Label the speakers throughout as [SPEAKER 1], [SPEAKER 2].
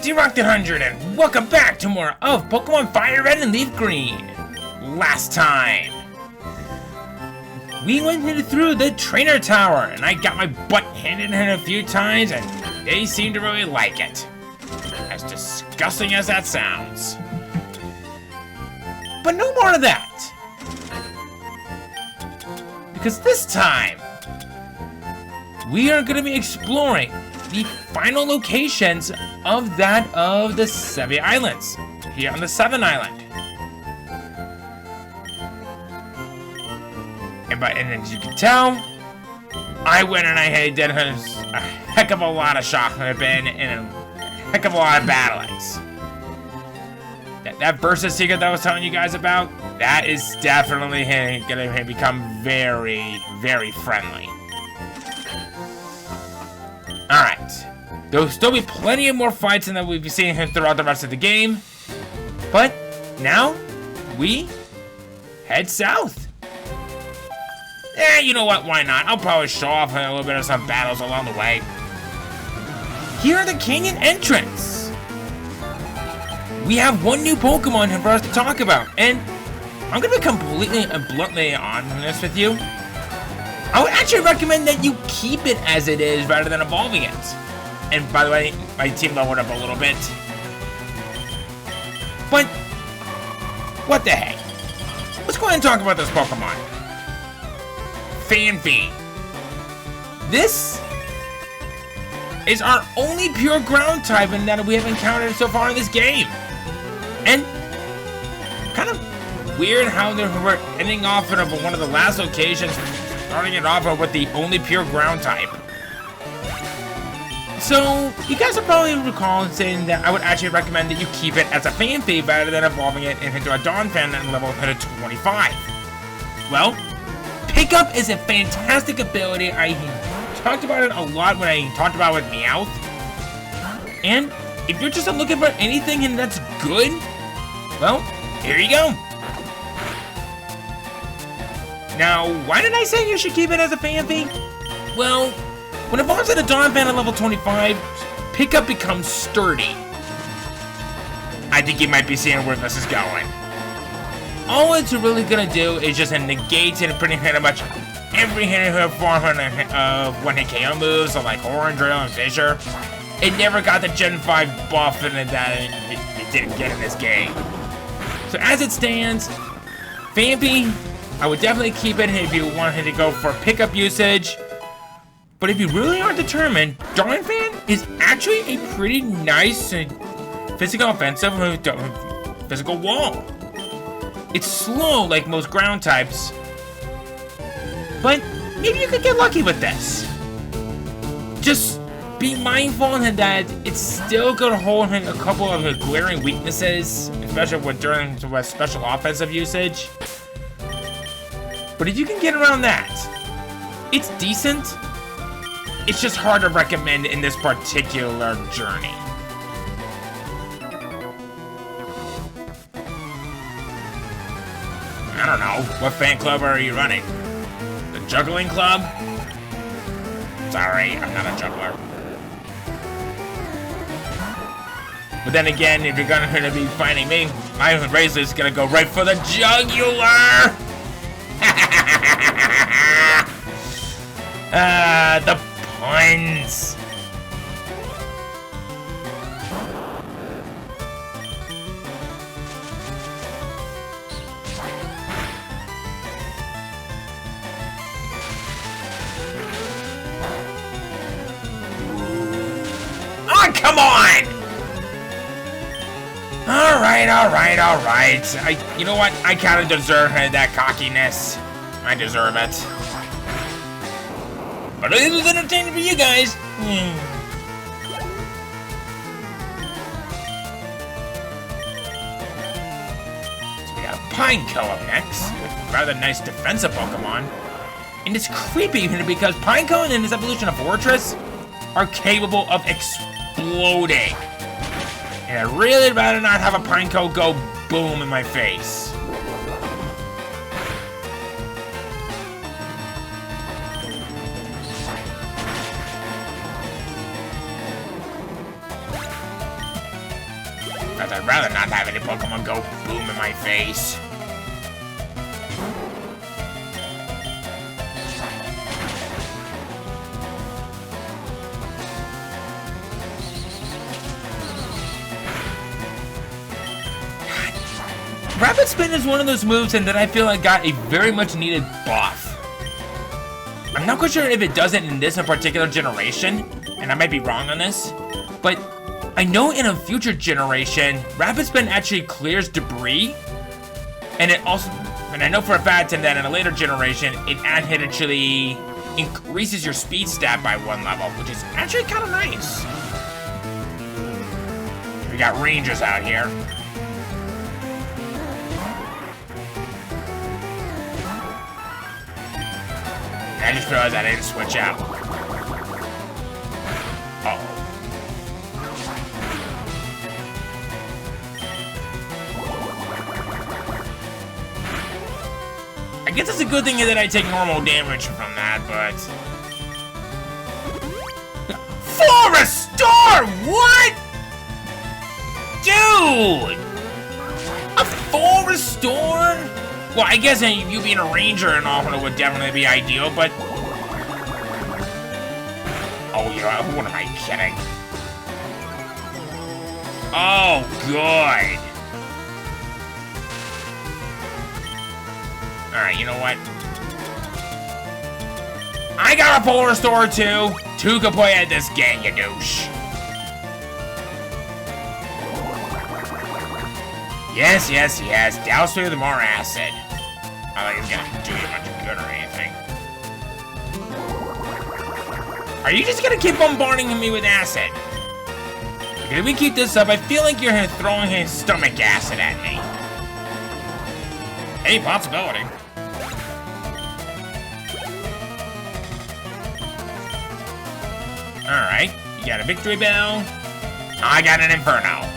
[SPEAKER 1] D-Rock100 and welcome back to more of Pokemon FireRed and LeafGreen. Last time, we went through the trainer tower and I got my butt handed in a few times and they seemed to really like it. As disgusting as that sounds. But no more of that. Because this time, we are going to be exploring the final locations of the 7 islands here on the 7th island. And as you can tell, I went and I did a heck of a lot of shock ripping and a heck of a lot of battlings. That versus secret that I was telling you guys about, that is definitely going to become very, very friendly. Alright, there'll still be plenty of more fights than that we'll be seeing throughout the rest of the game. But now, we head south. You know what, why not? I'll probably show off a little bit of some battles along the way. Here are the canyon entrance. We have one new Pokemon for us to talk about, and I'm going to be completely and bluntly honest with you. I would actually recommend that you keep it as it is rather than evolving it. And by the way, my team leveled up a little bit. But, what the heck? Let's go ahead and talk about this Pokemon. Phanpy. This is our only pure ground type that we have encountered so far in this game. And, kind of weird how we're ending off of one of the last locations, starting it off with the only pure ground type. So, you guys will probably recall saying that I would actually recommend that you keep it as a Phanpy rather than evolving it into a Donphan and level at 25. Well, Pickup is a fantastic ability. I talked about it a lot when I talked about it with Meowth. And if you're just looking for anything that's good, well, here you go. Now, why did I say you should keep it as a Phanpy? Well, when it evolves at a Donphan at level 25, Pickup becomes sturdy. I think you might be seeing where this is going. All it's really gonna do is just negate and pretty much every form of one-hit KO moves, so like Orange Rail and Fissure. It never got the Gen 5 buff that it didn't get in this game. So as it stands, Phanpy, I would definitely keep it if you wanted to go for pickup usage. But if you really are determined, Donphan is actually a pretty nice physical offensive physical wall. It's slow like most ground types, but maybe you could get lucky with this. Just be mindful that it's still going to hold a couple of glaring weaknesses, especially during special offensive usage. But if you can get around that, it's decent. It's just hard to recommend in this particular journey. I don't know, what fan club are you running? The Juggling Club? Sorry, I'm not a juggler. But then again, if you're gonna be fighting me, my razor is gonna go right for the jugular! The puns! Oh, come on! Alright. You know what? I kind of deserve that cockiness. I deserve it. But it was entertaining for you guys. So we have Pineco up next, with a rather nice defensive Pokemon. And it's creepy because Pineco and his evolution of Fortress are capable of exploding. And I'd really rather not have a Pineco go boom in my face. I'd rather not have any Pokemon go boom in my face. Rapid Spin is one of those moves and that I feel like got a very much needed buff. I'm not quite sure if it does it in this particular generation, and I might be wrong on this, but I know in a future generation, Rapid Spin actually clears debris, and I know for a fact that in a later generation, it actually increases your speed stat by 1 level, which is actually kind of nice. We got Rangers out here. I just realized I didn't switch out. Uh-oh. I guess it's a good thing that I take normal damage from that, but... Forest Star! What? Dude! A Forest Storm? Well, I guess you being a ranger and all would definitely be ideal, but... Oh, what am I kidding? Oh, good. Alright, you know what? I got a Polar Store, too. 2 can play at this game, you douche. Yes, yes, yes. Douse me with more acid. I don't think it's gonna do you much good or anything. Are you just gonna keep bombarding me with acid? Because if we keep this up, I feel like you're throwing his stomach acid at me. Any possibility. Alright, you got a victory bell. I got an Inferno.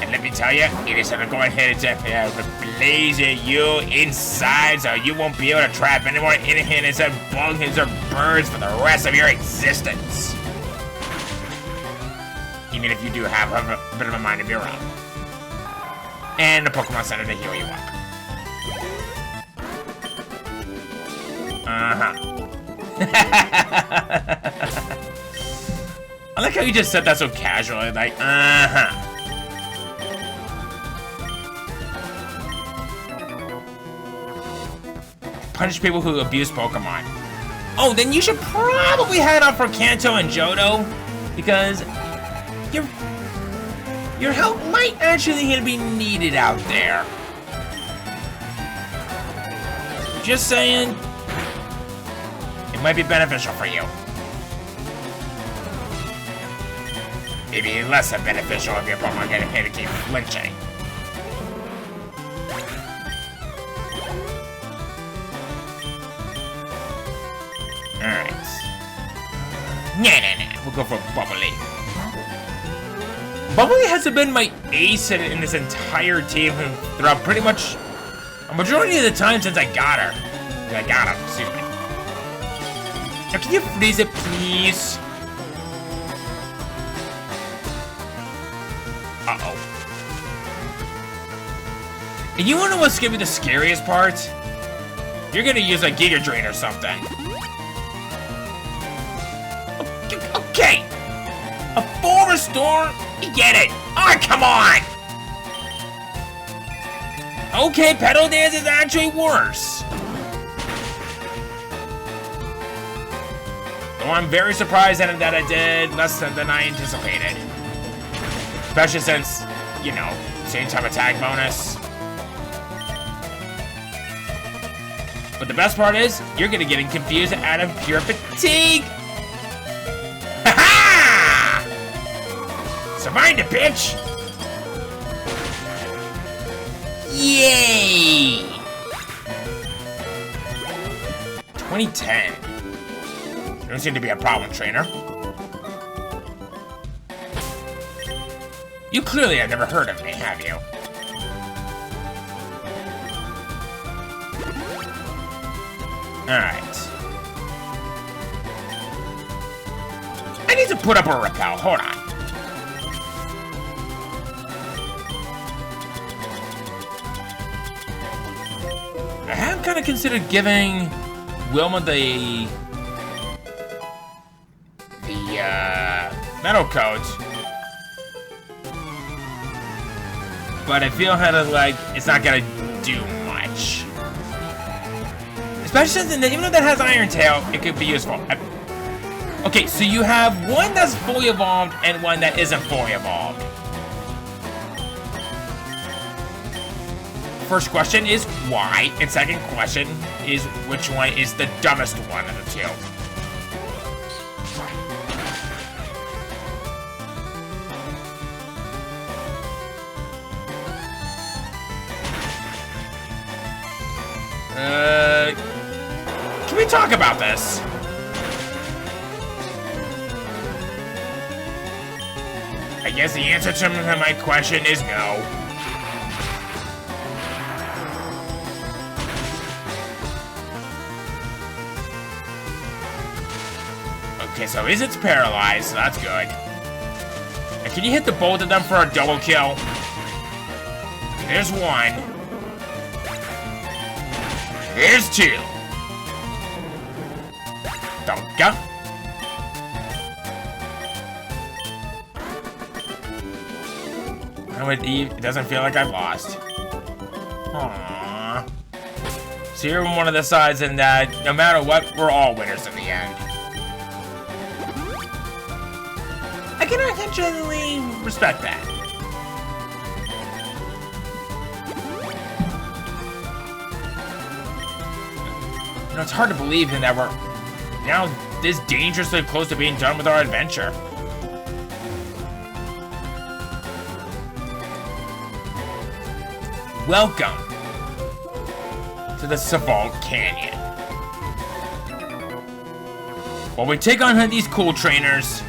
[SPEAKER 1] And let me tell you, it is gonna go ahead and blaze you inside so you won't be able to trap any more inhibitors and bugs or birds for the rest of your existence. Even if you do have a bit of a mind of your own. And the Pokemon Center to heal you up. I like how you just said that so casually, like, Punish people who abuse Pokemon. Oh, then you should probably head out for Kanto and Johto, because your help might actually be needed out there. Just saying, it might be beneficial for you. Maybe less than beneficial if your Pokemon get hit and keep flinching. Alright. Nah. We'll go for Bubbly. Bubbly has been my ace in this entire team throughout pretty much a majority of the time since I got her. I got him, excuse me. Now, can you freeze it, please? Uh-oh. And you wanna know what's gonna be the scariest part? You're gonna use a Giga Drain or something. Okay! A Forest Storm? You get it! Oh, come on! Okay, Petal Dance is actually worse. Though I'm very surprised that I did less than I anticipated. Especially since, you know, same type attack bonus. But the best part is, you're gonna get confused out of pure fatigue. Ha-ha! Survived it, bitch! Yay! 2010. Don't seem to be a problem, trainer. You clearly have never heard of me, have you? Alright. I need to put up a repel. Hold on. kind of considered giving Wilma the metal coat. But I feel kind of like it's not gonna do much. Especially since even though that has Iron Tail, it could be useful. Okay, so you have one that's fully evolved and one that isn't fully evolved. First question is why, and second question is which one is the dumbest one of the two. Can we talk about this? I guess the answer to my question is no. Okay, so it's paralyzed, so that's good. Now, can you hit the both of them for a double kill? There's one. There's two. Donka. I'm with Eve. It doesn't feel like I've lost. Aww. So you're on one of the sides in that no matter what, we're all winners in the end. I can intentionally respect that. You know, it's hard to believe in that we're now this dangerously close to being done with our adventure. Welcome to the Savalt Canyon. While we take on these cool trainers,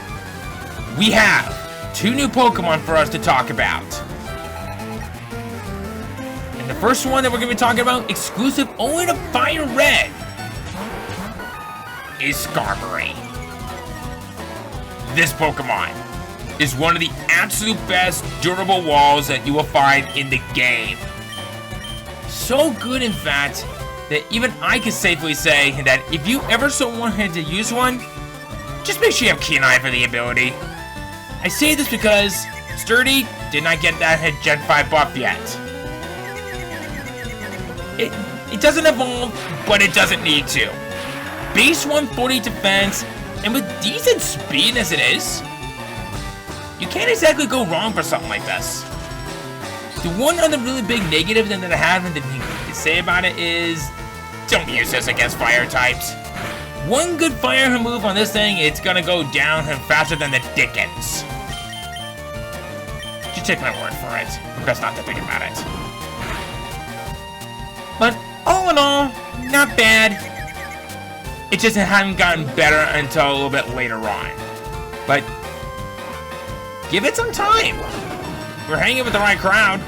[SPEAKER 1] we have 2 new Pokemon for us to talk about. And the first one that we're going to be talking about, exclusive only to FireRed, is Skarmory. This Pokemon is one of the absolute best durable walls that you will find in the game. So good, in fact, that even I can safely say that if you ever so wanted to use one, just make sure you have Keen Eye for the ability. I say this because Sturdy did not get that Gen 5 buff yet. It doesn't evolve, but it doesn't need to. Base 140 defense, and with decent speed as it is, you can't exactly go wrong for something like this. The one other really big negative that I have to say about it is don't use this against fire types. One good fire move on this thing, it's gonna go down faster than the Dickens. Just take my word for it. I'm best not to think about it. But all in all, not bad. It just hadn't gotten better until a little bit later on. But give it some time. We're hanging with the right crowd.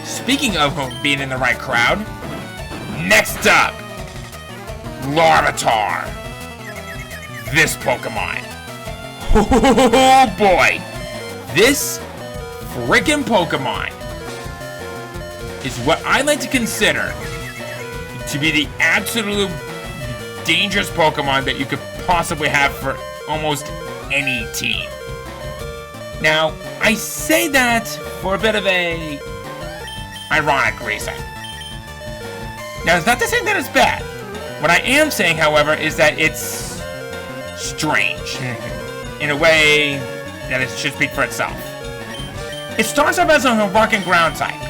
[SPEAKER 1] Speaking of being in the right crowd, next up, Larvitar. This Pokemon. Oh boy. This freaking Pokemon is what I like to consider to be the absolute dangerous Pokemon that you could possibly have for almost any team. Now, I say that for a bit of a ironic reason. Now, it's not to say that it's bad. What I am saying, however, is that it's strange in a way that it should speak for itself. It starts off as a rock and ground type.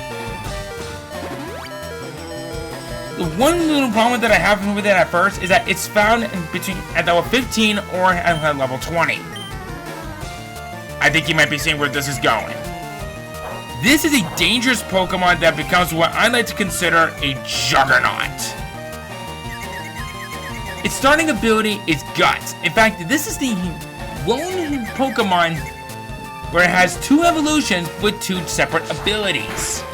[SPEAKER 1] The one little problem that I have with it at first is that it's found at level 15 or at level 20. I think you might be seeing where this is going. This is a dangerous Pokemon that becomes what I like to consider a juggernaut. Its starting ability is Guts. In fact, this is the one Pokemon where it has 2 evolutions with 2 separate abilities.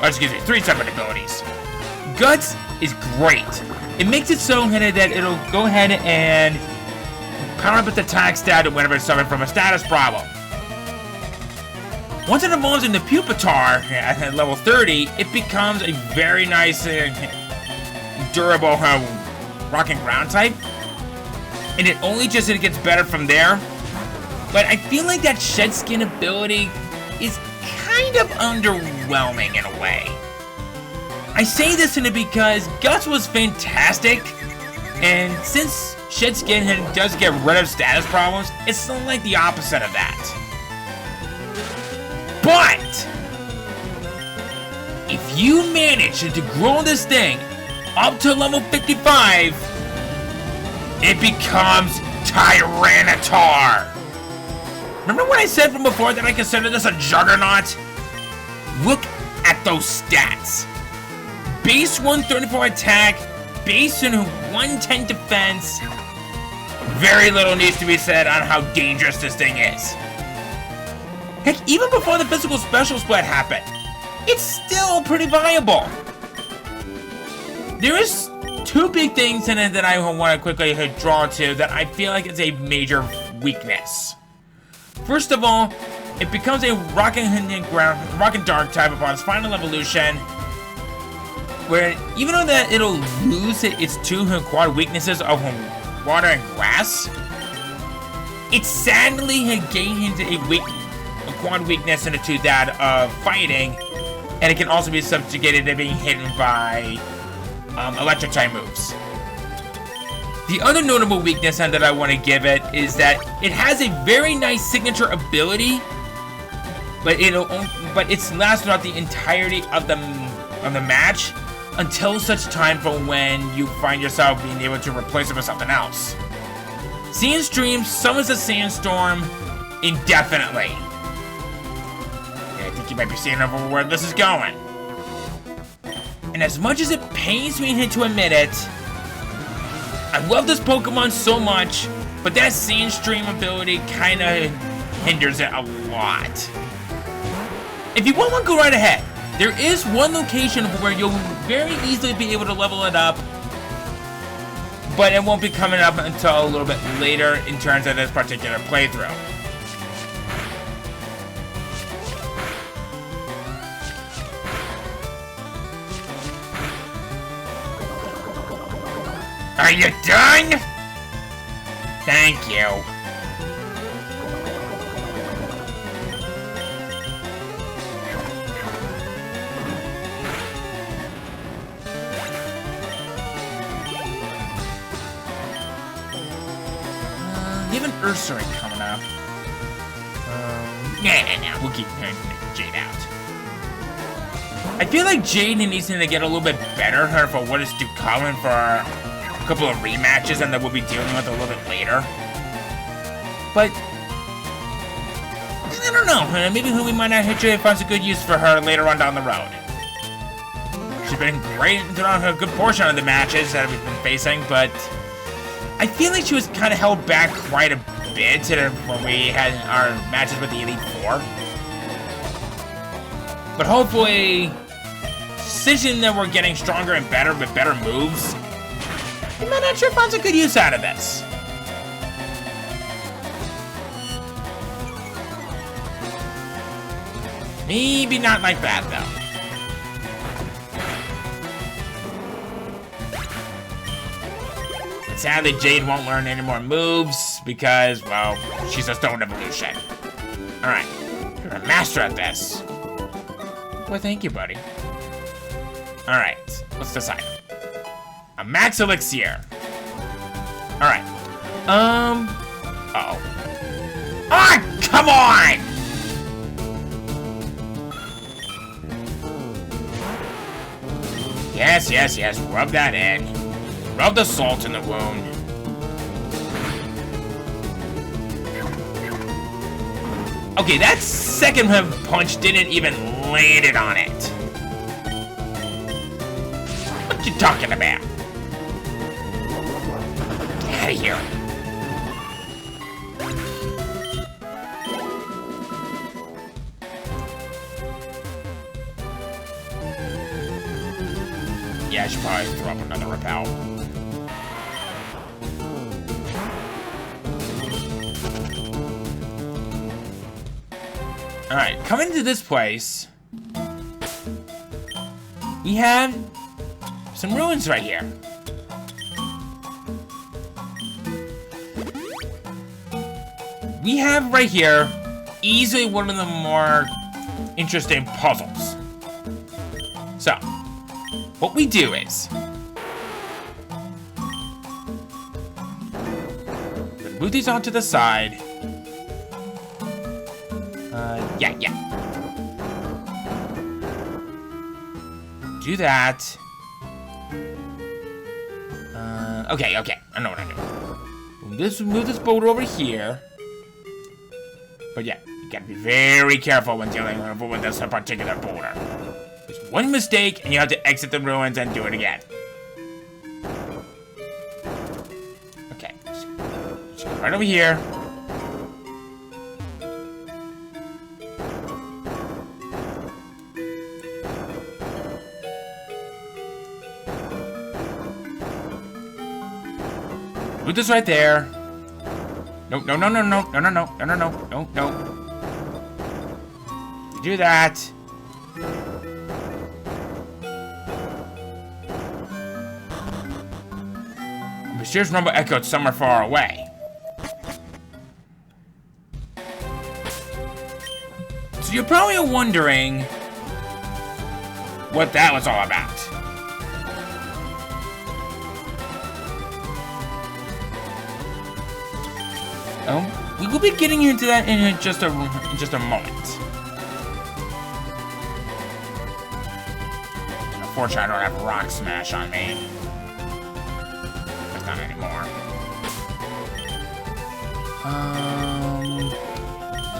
[SPEAKER 1] Or excuse me, 3 separate abilities. Guts is great. It makes it so that it'll go ahead and power up its attack stat whenever it's suffered from a status problem. Once it evolves into Pupitar at level 30, it becomes a very nice, durable rock and ground type. And it only just gets better from there. But I feel like that Shed Skin ability is kind of underwhelming in a way. I say this because Guts was fantastic, and since Shed Skin does get rid of status problems, it's like the opposite of that. But if you manage to grow this thing up to level 55, it becomes Tyranitar. Remember when I said from before that I consider this a juggernaut? Look at those stats. Base 134 attack, base 110 defense. Very little needs to be said on how dangerous this thing is. Heck, even before the physical special split happened, it's still pretty viable. There is two big things in it that I want to quickly draw to that I feel like is a major weakness. First of all, it becomes a rock and dark type upon its final evolution, where even though that it'll lose its two quad weaknesses of water and grass, it sadly gains a quad weakness into that of fighting, and it can also be subjugated to being hit by electric type moves. The other notable weakness that I want to give it is that it has a very nice signature ability, but it's lasts throughout the entirety of the match until such time for when you find yourself being able to replace it with something else. Sandstream summons a sandstorm indefinitely. Yeah, I think you might be seeing over where this is going. And as much as it pains me to admit it, I love this Pokemon so much, but that Sandstream ability kind of hinders it a lot. If you want one, go right ahead. There is one location where you'll very easily be able to level it up, but it won't be coming up until a little bit later in terms of this particular playthrough. Are you done? Thank you. We have an Ursaring coming up. Nah, we'll keep Jade out. I feel like Jade needs to get a little bit better for what is to come for a couple of rematches and that we'll be dealing with a little bit later. But I don't know. Maybe we might not find a good use for her later on down the road. She's been great throughout a good portion of the matches that we've been facing, but I feel like she was kind of held back quite a bit when we had our matches with the Elite Four. But hopefully, since that we're getting stronger and better with better moves, we might not sure find some good use out of this. Maybe not like that, though. Sadly, Jade won't learn any more moves because, well, she's a stone evolution. Alright, you're a master at this. Well, thank you, buddy. Alright, let's decide. A max elixir. Alright. Uh-oh. Ah, come on! Yes, yes, yes, rub that in. Rub the salt in the wound. Okay, that second punch didn't even land it on it. What you talking about? Get out of here. Yeah, I should probably throw up another repel. Alright, coming to this place, we have some ruins right here. We have right here easily one of the more interesting puzzles. So, what we do is move these onto the side. Yeah. Do that. Okay. I know what I'm doing. Move this boulder over here. But yeah, you gotta be very careful when dealing with this particular boulder. There's one mistake, and you have to exit the ruins and do it again. Okay, just go right over here. Put this right there. No. You do that. A mysterious rumble echoed somewhere far away. So you're probably wondering what that was all about. We will be getting into that in just a moment. Unfortunately, I don't have Rock Smash on me. That's not anymore.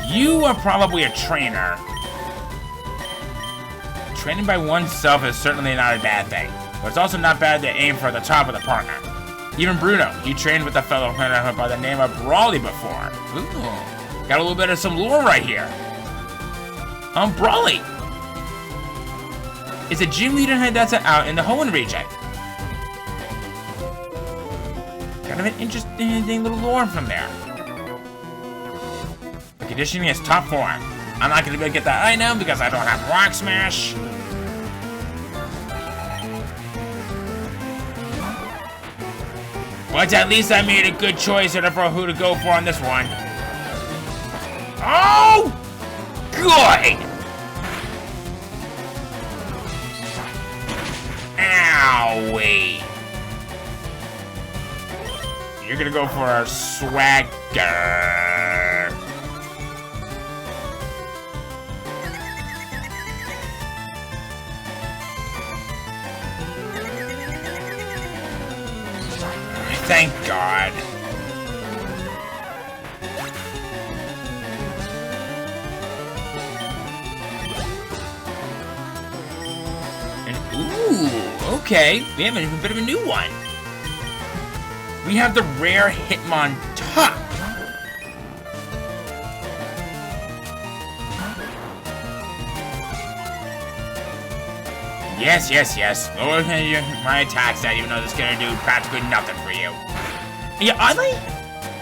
[SPEAKER 1] You are probably a trainer. Training by oneself is certainly not a bad thing, but it's also not bad to aim for the top of the partner. Even Bruno, he trained with a fellow hunter by the name of Brawly before. Ooh, got a little bit of some lore right here. Brawly is a gym leader that's out in the Hoenn region. Kind of an interesting little lore from there. The conditioning is top form. I'm not going to be able to get that right now because I don't have Rock Smash. But at least I made a good choice for who to go for on this one. Oh! Good! Owie! You're gonna go for a swagger. Thank God. And, ooh, okay. We have a bit of a new one. We have the rare Hitmontop. Yes. Lower my attack stat, even though this is gonna do practically nothing for you. Yeah, oddly,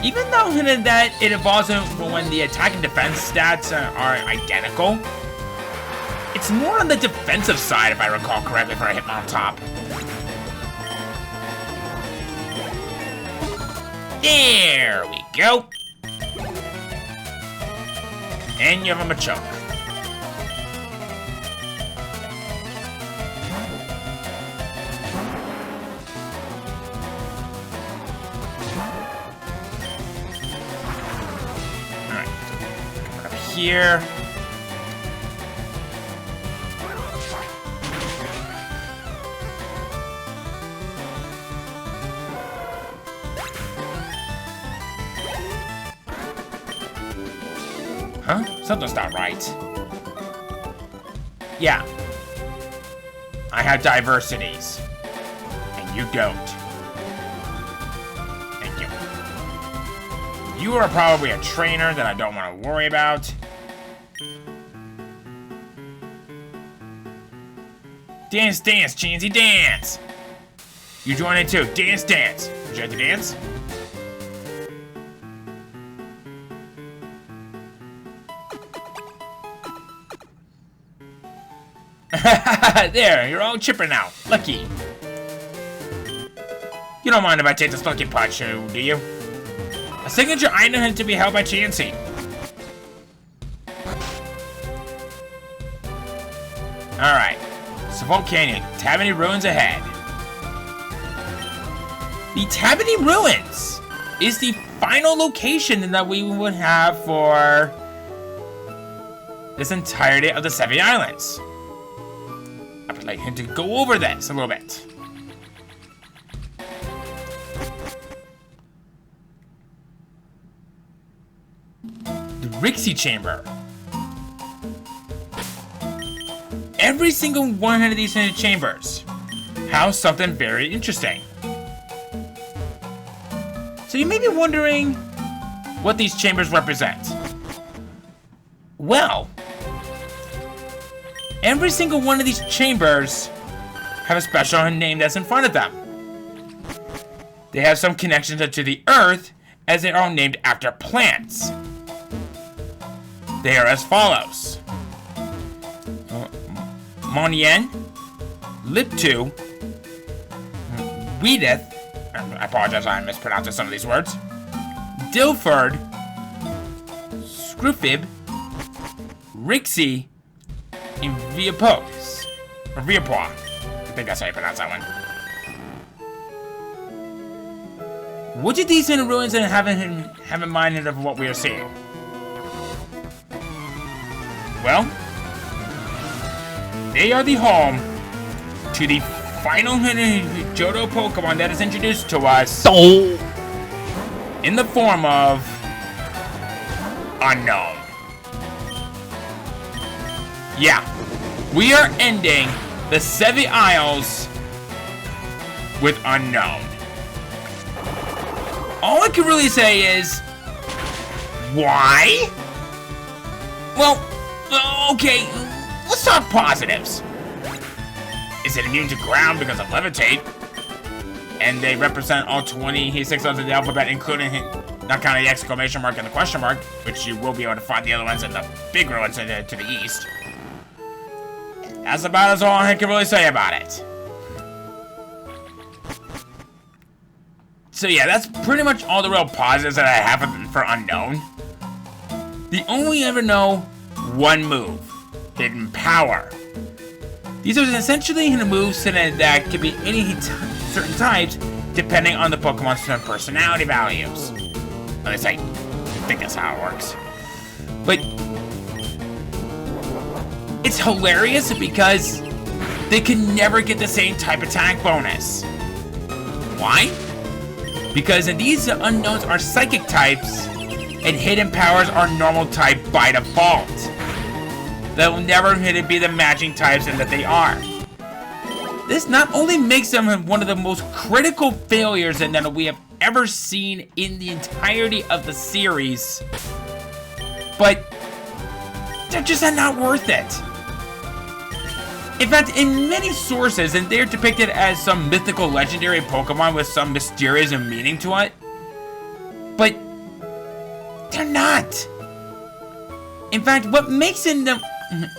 [SPEAKER 1] even though that it evolves when the attack and defense stats are identical, it's more on the defensive side, if I recall correctly, for a Hitmontop. There we go. And you have a Machoke. Here. Huh? Something's not right. Yeah. I have diversities. And you don't. Thank you. You are probably a trainer that I don't want to worry about. Dance, Chansey, dance! You join it too. Dance. Would you like to dance? There, you're all chipper now. Lucky. You don't mind if I take this lucky punch, do you? A signature item had to be held by Chansey. Alright. Savolt Canyon. Tammany Ruins ahead. The Tammany Ruins is the final location that we would have for this entirety of the 7 Islands. I would like him to go over this a little bit. The Rixie Chamber. Every single one of these chambers house something very interesting. So you may be wondering what these chambers represent. Well, every single one of these chambers have a special name that's in front of them. They have some connections to the earth, as they are all named after plants. They are as follows. Monien, Liptu, Weedith, I apologize, I mispronounced some of these words, Dilford, Scrufib, Rixie, and Viapos, or Viapois. I think that's how you pronounce that one. What do these inner ruins have in mind of what we are seeing? Well, they are the home to the final Johto Pokemon that is introduced to us in the form of Unknown. Yeah, we are ending the 7 Isles with Unknown. All I can really say is, why? Well, okay, let's talk positives. Is it immune to ground because of levitate? And they represent all 26 letters of the alphabet, including, not counting the exclamation mark and the question mark, which you will be able to find the other ones in the big ruins to the east. That's about all I can really say about it. So yeah, that's pretty much all the real positives that I have for Unknown. The only ever know one move, Hidden Power. These are essentially hidden moves that can be any certain types depending on the Pokemon's personality values. At least I think that's how it works. But it's hilarious because they can never get the same type attack bonus. Why? Because these Unknowns are psychic types and hidden powers are normal type by default. That will never be the matching types and that they are. This not only makes them one of the most critical failures that we have ever seen in the entirety of the series, but they're just not worth it. In fact, in many sources, and they're depicted as some mythical legendary Pokemon with some mysterious meaning to it, but they're not. In fact, what makes them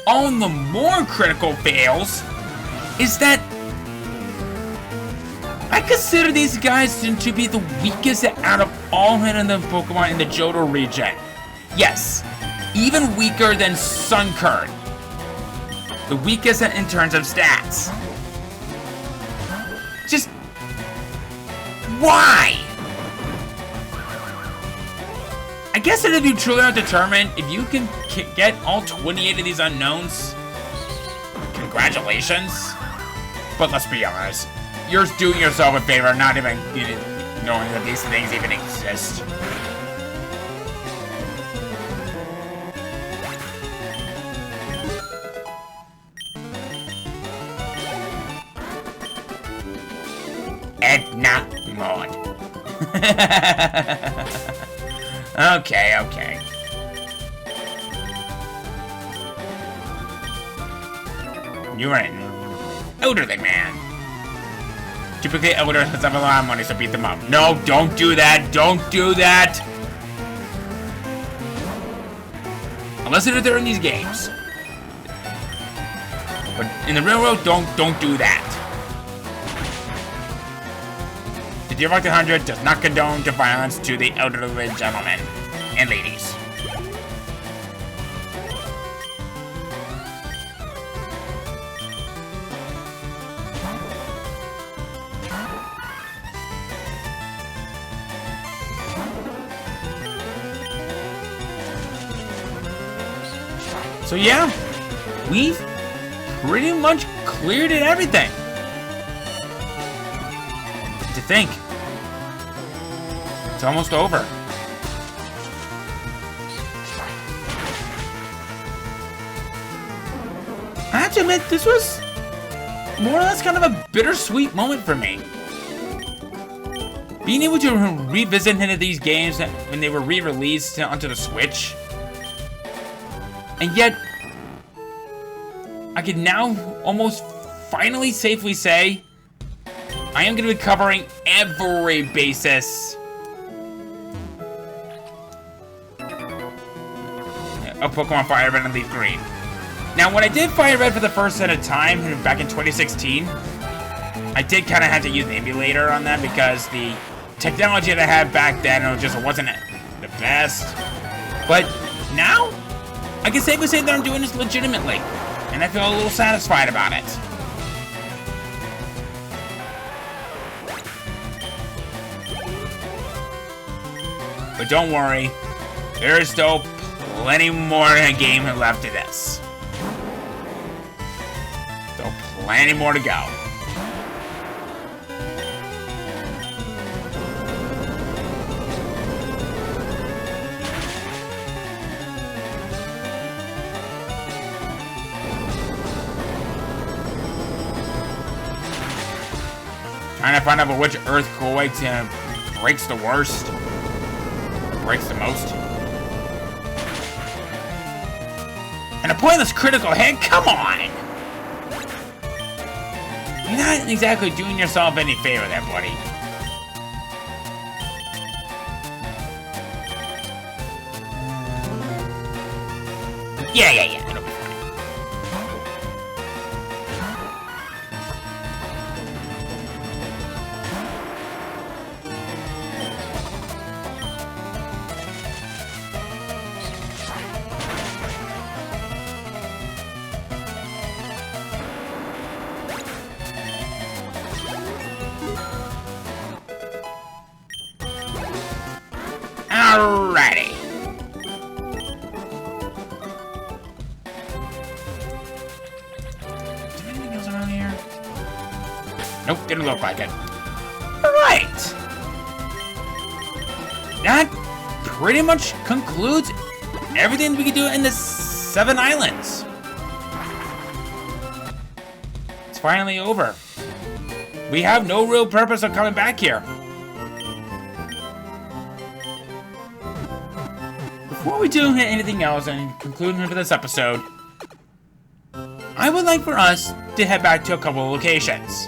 [SPEAKER 1] all the more critical fails is that I consider these guys to be the weakest out of all the Pokemon in the Johto region. Yes, even weaker than Sunkern. The weakest in terms of stats. Just why? I guess that if you truly are determined, if you can get all 28 of these Unknowns, congratulations. But let's be honest, you're doing yourself a favor not even knowing that these things even exist. Edna Mod. Okay. You're an elderly man. Typically, elders have a lot of money, so beat them up. No, don't do that. Don't do that. Unless they're in these games. But in the real world, don't do that. The Deer 100 does not condone to violence to the elderly gentlemen and ladies. So yeah, we've pretty much cleared it everything. To think. It's almost over. I have to admit, this was more or less kind of a bittersweet moment for me. Being able to revisit any of these games when they were re-released onto the Switch. And yet, I can now almost finally safely say I am going to be covering every basis of Pokemon FireRed and LeafGreen. Now, when I did FireRed for the first set of time back in 2016, I did kind of have to use an emulator on that because the technology that I had back then just wasn't the best. But now, I can safely say that I'm doing this legitimately, and I feel a little satisfied about it. But don't worry, there is still plenty more game left to this. Still plenty more to go. Trying to find out which earthquake breaks the worst. Breaks the most. And a pointless critical hit? Come on! You're not exactly doing yourself any favor there, buddy. Yeah, it'll be fine. Alrighty. Is there anything else around here? Nope, didn't look like it. Alright. That pretty much concludes everything we can do in the 7 islands. It's finally over. We have no real purpose of coming back here. Before we do anything else and conclude for this episode, I would like for us to head back to a couple of locations.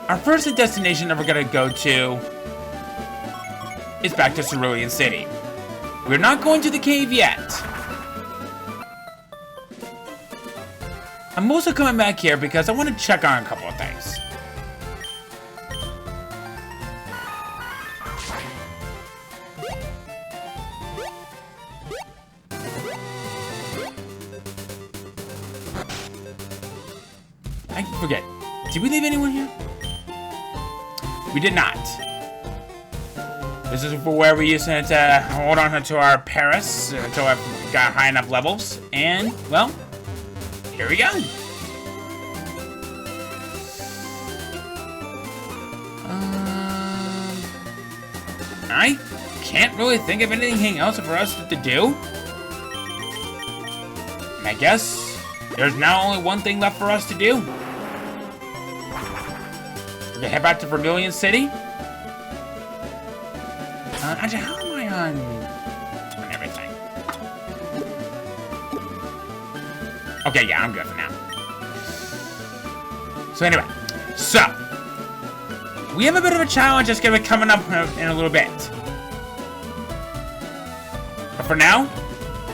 [SPEAKER 1] Our first destination that we're gonna go to is back to Cerulean City. We're not going to the cave yet. I'm also coming back here because I want to check on a couple of things. I forget. Did we leave anyone here? We did not. This is where we used to hold on to our Paris until I got high enough levels. And, well, here we go. I can't really think of anything else for us to do. And I guess there's now only one thing left for us to do. We're gonna head back to Vermilion City. Actually, how am I on everything? Okay, yeah, I'm good for now. So anyway, we have a bit of a challenge that's gonna be coming up in a little bit. But for now,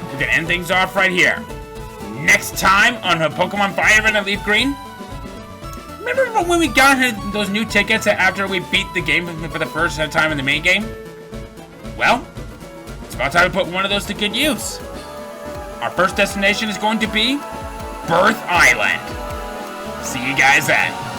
[SPEAKER 1] we're gonna end things off right here. Next time on Pokemon FireRed and LeafGreen. Remember when we got those new tickets after we beat the game for the first time in the main game? Well, it's about time to put one of those to good use. Our first destination is going to be Birth Island. See you guys then.